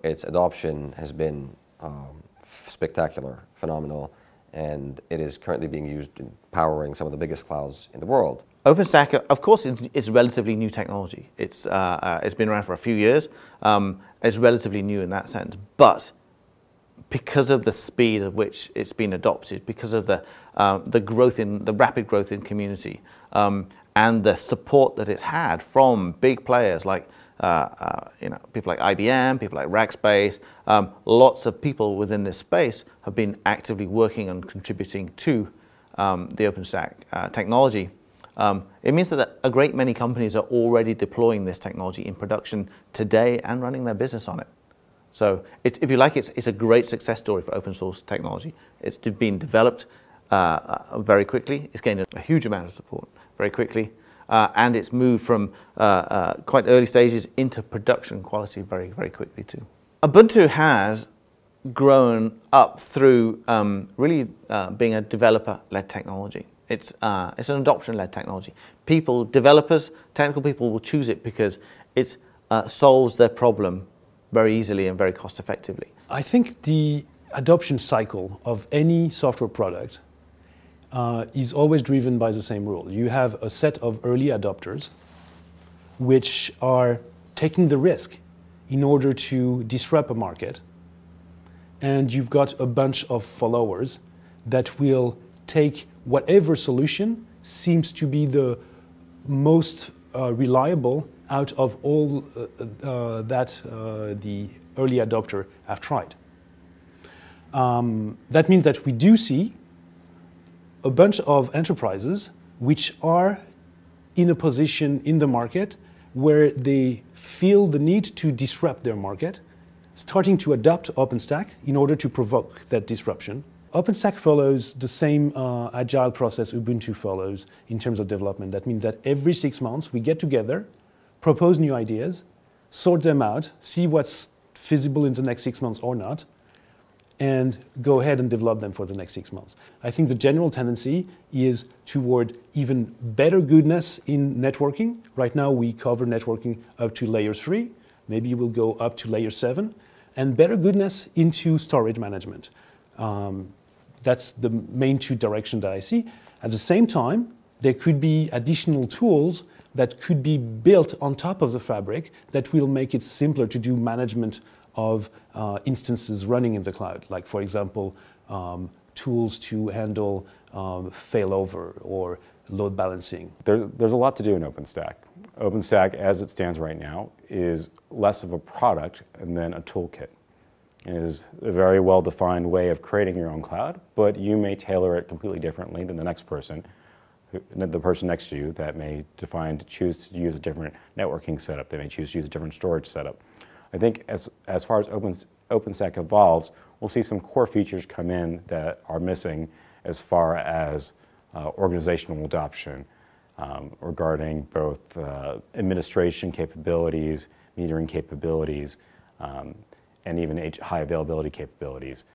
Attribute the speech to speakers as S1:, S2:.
S1: its adoption has been spectacular, phenomenal, and it is currently being used in powering some of the biggest clouds in the world.
S2: Openstack, of course, is relatively new technology. It's been around for a few years. It's relatively new in that sense, but because of the speed at which it's been adopted, because of the rapid growth in community, and the support that it's had from big players like people like IBM, people like Rackspace, lots of people within this space have been actively working and contributing to the OpenStack technology. It means that a great many companies are already deploying this technology in production today and running their business on it. So if you like, it's a great success story for open source technology. It's been developed very quickly. It's gained a huge amount of support very quickly. And it's moved from quite early stages into production quality very, very quickly too. Ubuntu has grown up through really being a developer-led technology. It's an adoption-led technology. Developers, technical people will choose it because it solves their problem very easily and very cost-effectively.
S3: I think the adoption cycle of any software product is always driven by the same rule. You have a set of early adopters which are taking the risk in order to disrupt a market, and you've got a bunch of followers that will take whatever solution seems to be the most reliable out of all that the early adopter have tried. That means that we do see a bunch of enterprises which are in a position in the market where they feel the need to disrupt their market, starting to adopt OpenStack in order to provoke that disruption. OpenStack follows the same agile process Ubuntu follows in terms of development. That means that every 6 months we get together, propose new ideas, sort them out, see what's feasible in the next 6 months or not, and go ahead and develop them for the next 6 months. I think the general tendency is toward even better goodness in networking. Right now we cover networking up to layer 3, maybe we'll go up to layer 7, and better goodness into storage management. That's the main two directions that I see. At the same time, there could be additional tools that could be built on top of the fabric that will make it simpler to do management of instances running in the cloud. Like, for example, tools to handle failover or load balancing.
S4: There's a lot to do in OpenStack. OpenStack, as it stands right now, is less of a product than a toolkit. It is a very well-defined way of creating your own cloud, but you may tailor it completely differently than the next person, the person next to you that may choose to use a different networking setup. They may choose to use a different storage setup. I think as far as OpenStack evolves, we'll see some core features come in that are missing as far as organizational adoption regarding both administration capabilities, metering capabilities, and even high availability capabilities.